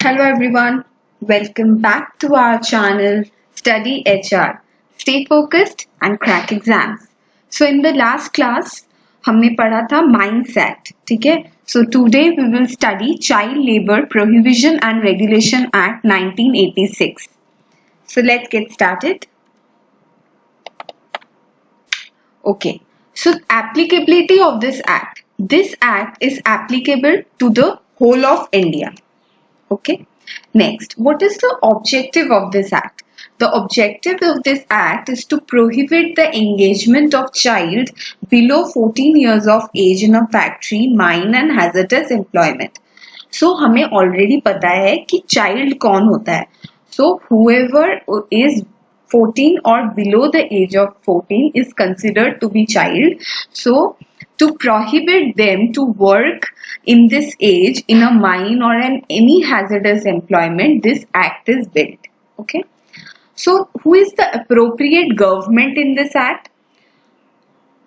Hello everyone, welcome back to our channel Study HR. Stay focused and crack exams. So in the last class हमने पढ़ा था Mines Act, ठीक है? So today we will study Child Labor Prohibition and Regulation Act 1986. So let's get started. Okay, so applicability of this act. This act is applicable to the whole of India. Okay. Next, what is the objective of this act? The objective of this act is to prohibit the engagement of child below 14 years of age in a factory, mine and hazardous employment. So हमें already पता है कि child कौन होता है. So whoever is 14 or below the age of 14 is considered to be child. So to prohibit them to work in this age in a mine or in any hazardous employment, this act is built. Okay. So who is the appropriate government in this act?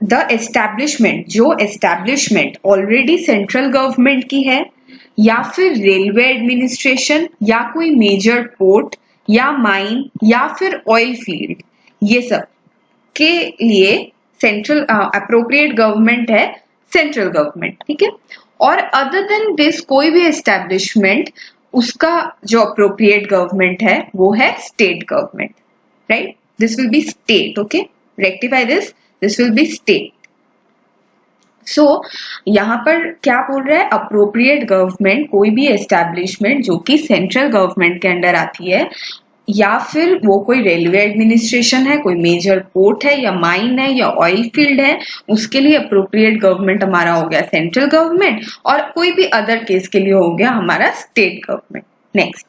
The establishment, जो establishment already central government की है, या फिर railway administration, या कोई major port, या mine, या फिर ऑयल फील्ड, ये सब के लिए सेंट्रल अप्रोप्रिएट गवर्नमेंट है सेंट्रल गवर्नमेंट, ठीक है. और अदर देन दिस कोई भी एस्टेब्लिशमेंट, उसका जो अप्रोप्रिएट गवर्नमेंट है वो है state government, right. This will be state. Okay, rectify this will be state. So यहाँ पर क्या बोल रहा है? अप्रोप्रिएट गवर्नमेंट कोई भी एस्टेब्लिशमेंट जो कि सेंट्रल गवर्नमेंट के अंडर आती है, या फिर वो कोई रेलवे एडमिनिस्ट्रेशन है, कोई मेजर पोर्ट है, या माइन है, या ऑयल फील्ड है, उसके लिए अप्रोप्रिएट गवर्नमेंट हमारा हो गया सेंट्रल गवर्नमेंट, और कोई भी अदर केस के लिए हो गया हमारा state government. Next,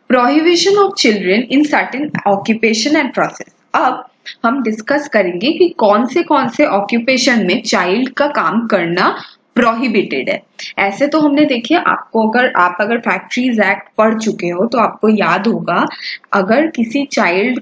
prohibition of children in certain occupation and process. अब हम डिस्कस करेंगे कि कौन से ऑक्यूपेशन में चाइल्ड का काम करना प्रोहिबिटेड है. ऐसे तो हमने देखिए, आपको अगर फैक्ट्रीज एक्ट पढ़ चुके हो तो आपको याद होगा, अगर किसी चाइल्ड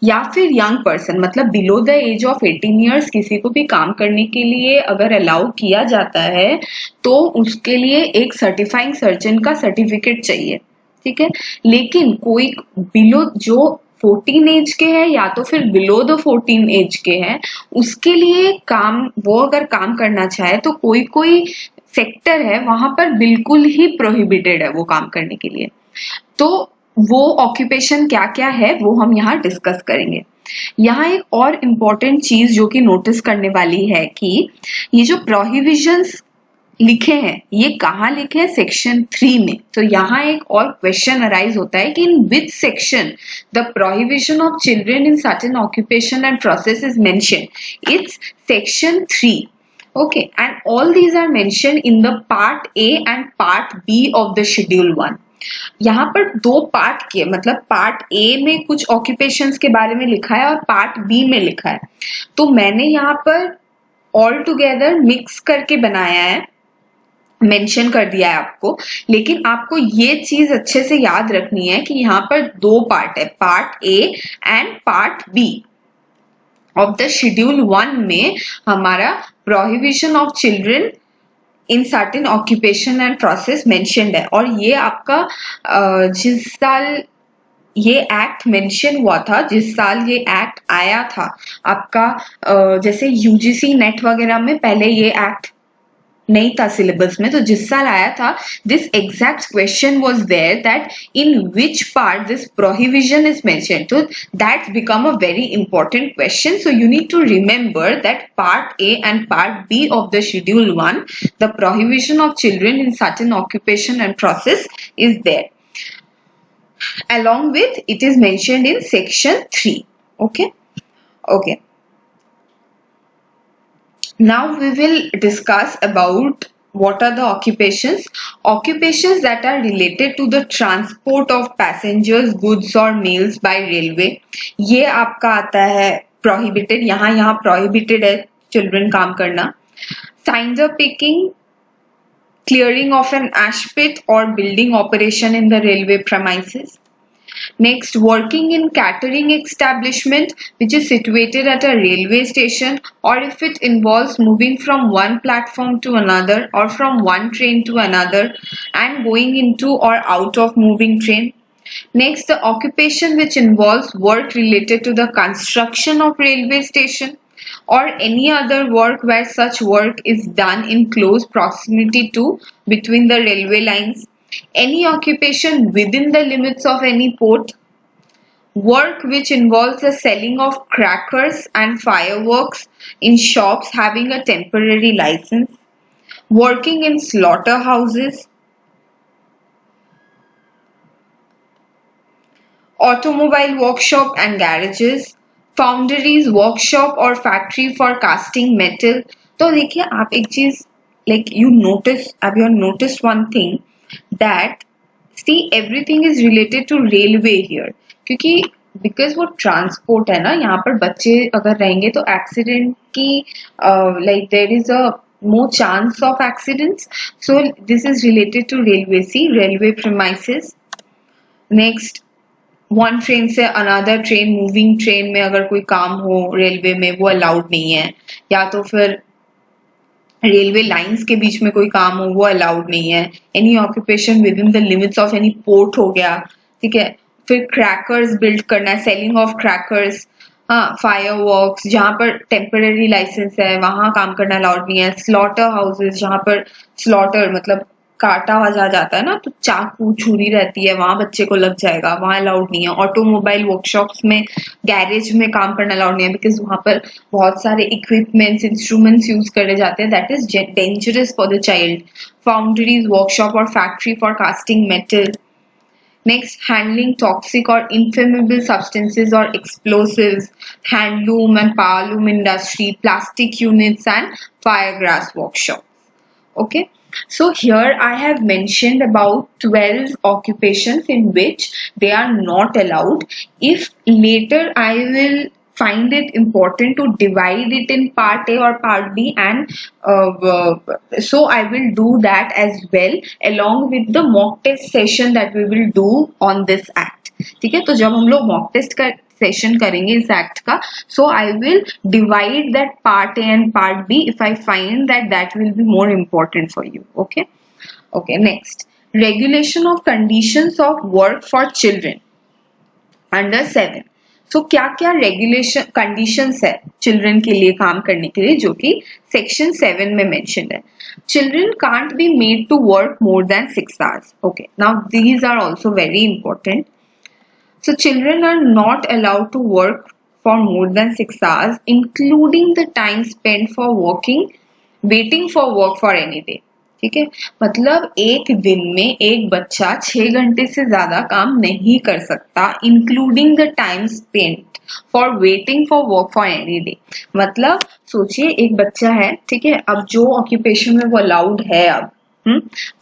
या फिर यंग पर्सन, मतलब below the age of 18 years किसी को भी काम करने के लिए अगर अलाउ किया जाता है तो उसके लिए एक सर्टिफाइंग सर्जन का सर्टिफिकेट चाहिए, ठीक है. लेकिन कोई बिलो जो 14 एज के हैं या तो फिर बिलो द 14 एज के हैं, उसके लिए वो अगर काम करना चाहे तो कोई सेक्टर है वहां पर बिल्कुल ही प्रोहिबिटेड है वो काम करने के लिए. तो वो ऑक्यूपेशन क्या क्या है वो हम यहाँ डिस्कस करेंगे. यहाँ एक और इम्पोर्टेंट चीज जो कि नोटिस करने वाली है कि ये जो प्रोहिबिशंस लिखे हैं ये कहाँ लिखे हैं? सेक्शन 3 में. तो यहाँ एक और क्वेश्चन अराइज होता है कि in which section the prohibition of children in certain occupation and process is mention. It's section 3. Okay, and all these are mention in the part A and part B of the schedule 1. यहाँ पर दो part के, मतलब part A में कुछ occupations के बारे में लिखा है और पार्ट बी में लिखा है. तो मैंने यहाँ पर ऑल टुगेदर मिक्स करके बनाया है, मेंशन कर दिया है आपको. लेकिन आपको ये चीज अच्छे से याद रखनी है कि यहाँ पर दो पार्ट है, part A and part B of the schedule 1 में हमारा prohibition of children in certain occupation and process mentioned है. और ये आपका जिस साल ये एक्ट मेंशन हुआ था, जिस साल ये एक्ट आया था आपका, जैसे यूजीसी नेट वगैरह में पहले ये एक्ट नहीं था सिलेबस में, तो जिस साल आया था this exact question was there that in which part this prohibition is mentioned. तो that's become a very important question. So you need to remember that part A and part B of the schedule 1 the prohibition of children in certain occupation and process is there, along with it is mentioned in section 3. Okay. Now we will discuss about what are the occupations that are related to the transport of passengers, goods or mails by railway. ये आपका आता है prohibited. यहाँ prohibited है children काम करना. Signs of picking, clearing of an ash pit or building operation in the railway premises. Next, working in catering establishment which is situated at a railway station, or if it involves moving from one platform to another or from one train to another and going into or out of moving train. Next, the occupation which involves work related to the construction of railway station or any other work where such work is done in close proximity to between the railway lines. Any occupation within the limits of any port. Work which involves the selling of crackers and fireworks in shops having a temporary license. Working in slaughterhouses. Automobile workshop and garages, foundries, workshop or factory for casting metal. तो देखिए आप एक चीज like you have noticed one thing that see everything is related to railway here क्योंकि because वो transport है ना यहाँ पर बच्चे अगर रहेंगे तो accident की like there is a more chance of accidents, so this is related to railway. See railway premises. Next, one train से अनदर ट्रेन, मूविंग ट्रेन में अगर कोई काम हो रेलवे में वो अलाउड नहीं है, या तो फिर रेलवे लाइंस के बीच में कोई काम हो वो अलाउड नहीं है. Any occupation with in the limits of any port हो गया, ठीक है. फिर क्रैकर्स बिल्ड करना है, सेलिंग ऑफ क्रैकर्स, हाँ, फायरवर्क्स जहाँ पर टेम्पररी लाइसेंस है वहां काम करना अलाउड नहीं है. स्लॉटर हाउसेस जहाँ पर स्लॉटर मतलब काटा हुआ जाता है ना, तो चाकू छुरी रहती है वहां बच्चे को लग जाएगा, वहां अलाउड नहीं है. ऑटोमोबाइल वर्कशॉप्स में, गैरेज में काम करना अलाउड नहीं है बिकॉज वहां पर बहुत सारे इक्विपमेंट्स इंस्ट्रूमेंट्स यूज करे जाते हैं, that is dangerous for the child. Foundries, workshop और factory for casting metal. Next, handling toxic or inflammable substances or explosives, handloom and powerloom industry, plastic units and firegrass workshops. Okay, so here I have mentioned about 12 occupations in which they are not allowed. If later I will find it important to divide it in part A or part B, and so I will do that as well along with the mock test session that we will do on this act. ठीक है, तो जब हम लोग mock test का session करेंगे इस act का, so I will divide that part A and part B if I find that that will be more important for you. Okay okay. Next, regulation of conditions of work for children under 7. So क्या क्या regulation conditions है children के लिए काम करने के लिए जो कि सेक्शन 7 में मेंशन है. Children can't be made to work more than 6 hours. Okay, now these are also very important. So children are not allowed to work for more than 6 hours, including the time spent for working, waiting for work for any day. ठीक है, मतलब एक दिन में एक बच्चा 6 घंटे से ज्यादा काम नहीं कर सकता, including the time spent for waiting for work for any day. मतलब सोचिए एक बच्चा है, ठीक है, अब जो ऑक्यूपेशन में वो अलाउड है अब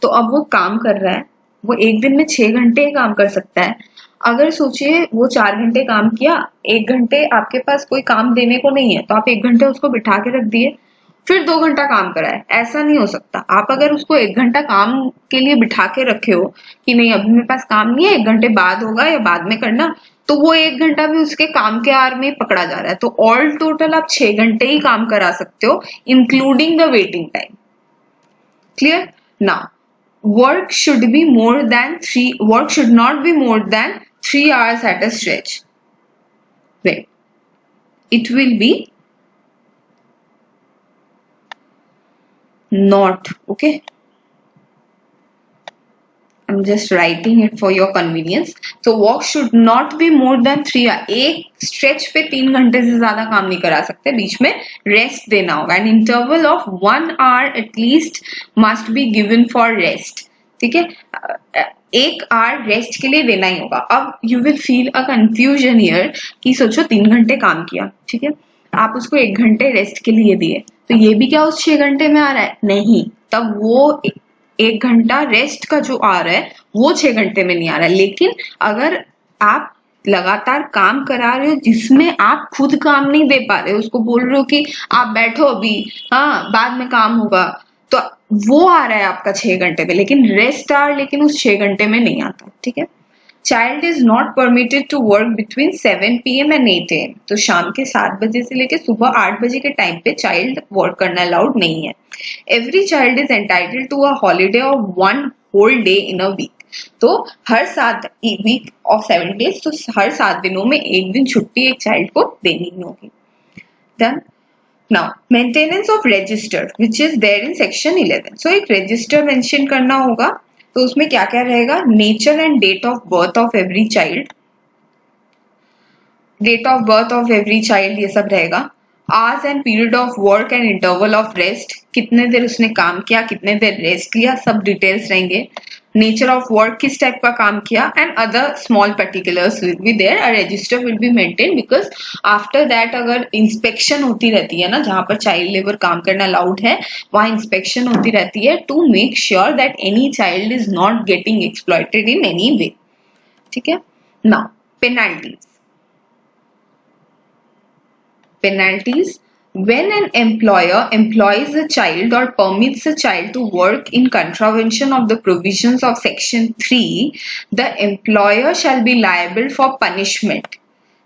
तो अब वो काम कर रहा है, वो एक दिन में 6 घंटे ही काम कर सकता है. अगर सोचिए वो 4 घंटे काम किया, 1 घंटे आपके पास कोई काम देने को नहीं है तो आप 1 घंटे उसको बिठा के रख दिए, फिर 2 घंटा काम कराए. ऐसा नहीं हो सकता. आप अगर उसको 1 घंटा काम के लिए बिठा के रखे हो कि नहीं अभी मेरे पास काम नहीं है, 1 घंटे बाद होगा या बाद में करना, तो वो 1 घंटा भी उसके काम के आर में पकड़ा जा रहा है. तो ऑल टोटल आप 6 घंटे ही काम करा सकते हो, including the waiting time. Clear? Now work should not be more than 3 hours at a stretch. Wait, it will be not. Okay, I'm just writing it for your convenience. So work should not be more than 3 hours. एक stretch पे 3 घंटे से ज्यादा काम नहीं करा सकते, बीच में रेस्ट देना होगा. And interval of 1 hour at least must be given for rest. ठीक है, 1 hour रेस्ट के लिए देना ही होगा. अब you will feel a confusion here कि सोचो 3 घंटे काम किया, ठीक है, आप उसको 1 घंटे रेस्ट के लिए दिए, तो ये भी क्या उस 6 घंटे में आ रहा है? नहीं, तब वो 1 घंटा रेस्ट का जो आ रहा है वो 6 घंटे में नहीं आ रहा है. लेकिन अगर आप लगातार काम करा रहे हो जिसमें आप खुद काम नहीं दे पा रहे हो, उसको बोल रहे हो कि आप बैठो अभी, हाँ बाद में काम होगा, तो वो आ रहा है आपका 6 घंटे में, लेकिन रेस्ट आवर लेकिन उस 6 घंटे में नहीं आता. ठीक है, child is not permitted to work between 7 PM and 8 AM। तो शाम के 7 बजे से लेकर सुबह 8 बजे के टाइम पे चाइल्ड वर्क करना अलाउड नहीं है। Every child is entitled to a holiday of 1 whole day in a week. तो हर 7 वीक ऑफ 7 डेज, तो हर 7 दिनों में एक दिन छुट्टी एक चाइल्ड को देनी होगी। Done. Now, maintenance of register, which is there in section 11. So, एक register mention करना होगा, तो उसमें क्या क्या रहेगा? Nature and date of birth of every child, date of birth of every child, ये सब रहेगा। Hours and period of work and interval of rest, कितने देर उसने काम किया, कितने देर रेस्ट लिया, सब डिटेल्स रहेंगे। नेचर ऑफ वर्क, किस टाइप का काम किया, and other small particulars will be there. A register will be maintain because after that अगर इंस्पेक्शन होती रहती है ना, जहां पर चाइल्ड लेबर काम करना अलाउड है वहां इंस्पेक्शन होती रहती है to make sure that any child is not getting exploited in any way. ठीक है। Now penalties. When an employer employs a child or permits a child to work in contravention of the provisions of section 3, the employer shall be liable for punishment.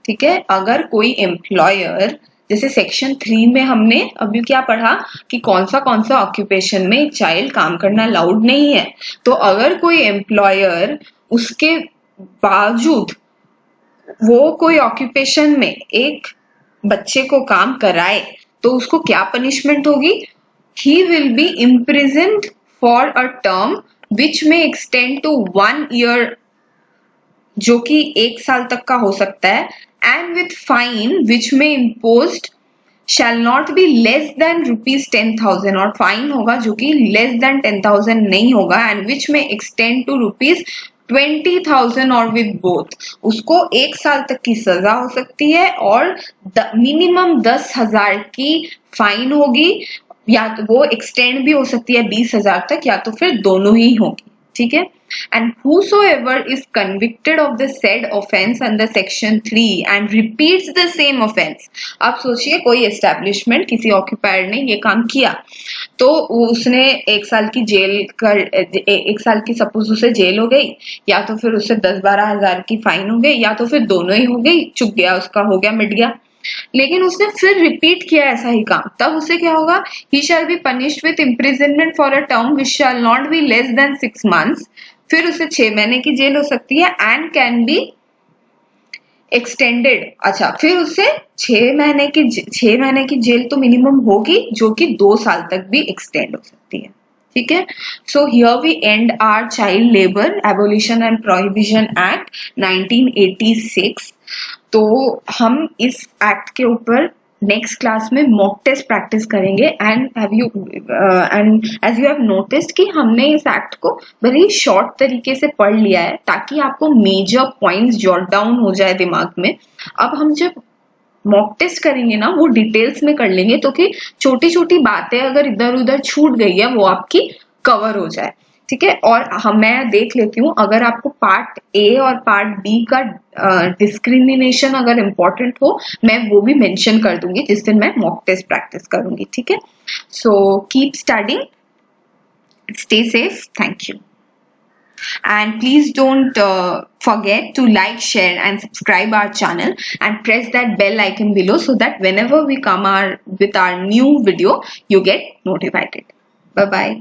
ठीक है। अगर कोई employer, जैसे section 3 में हमने अभी क्या पढ़ा कि कौन सा ऑक्यूपेशन में चाइल्ड काम करना अलाउड नहीं है, तो अगर कोई एम्प्लॉयर उसके बावजूद वो कोई ऑक्यूपेशन में एक बच्चे को काम कराए तो उसको क्या पनिशमेंट होगी? He will be imprisoned for a term which may extend to 1 year, जो कि 1 साल तक का हो सकता है, and with fine which may imposed shall not be less than ₹10,000, और फाइन होगा जो कि less than 10,000 नहीं होगा, and which may extend to ₹20,000 और विद बोथ। उसको 1 साल तक की सजा हो सकती है और मिनिमम 10,000 की फाइन होगी, या तो वो एक्सटेंड भी हो सकती है 20,000 तक, या तो फिर दोनों ही होगी। ठीक है। And whosoever is convicted of the said offense under section 3 and repeats the same offense। अब सोचिए कोई एस्टेब्लिशमेंट, किसी ऑक्यूपायर ने ये काम किया तो उसने 1 साल की जेल कर 1 साल की सपोज उसे जेल हो गई, या तो फिर उसे 10-12 हजार की फाइन हो गई, या तो फिर दोनों ही हो गई, चुक गया, उसका हो गया, मिट गया। लेकिन उसने फिर रिपीट किया ऐसा ही काम, तब उसे क्या होगा? He shall be punished with imprisonment for a term which shall not be less than 6 months। फिर उसे 6 महीने की जेल हो सकती है एंड कैन बी एक्सटेंडेड। अच्छा, फिर उसे 6 महीने की जेल तो मिनिमम होगी, जो कि 2 साल तक भी एक्सटेंड हो सकती है। ठीक है। So here we end our child labour abolition and prohibition act 1986। तो हम इस एक्ट के ऊपर नेक्स्ट क्लास में मॉक टेस्ट प्रैक्टिस करेंगे। And as you have noticed कि हमने इस एक्ट को बड़ी शॉर्ट तरीके से पढ़ लिया है ताकि आपको मेजर पॉइंट्स जॉट डाउन हो जाए दिमाग में। अब हम जब मॉक टेस्ट करेंगे ना, वो डिटेल्स में कर लेंगे, तो कि छोटी छोटी बातें अगर इधर उधर छूट गई है वो आपकी कवर हो जाए। ठीक है। और मैं देख लेती हूँ, अगर आपको पार्ट ए और पार्ट बी का डिस्क्रिमिनेशन अगर इम्पोर्टेंट हो, मैं वो भी मेंशन कर दूंगी जिस दिन मैं मॉक टेस्ट प्रैक्टिस करूंगी। ठीक है। So keep studying, stay safe, thank you, and please don't forget to like, share and subscribe our channel and press that bell icon below so that whenever we come with our new video you get notified. Bye bye.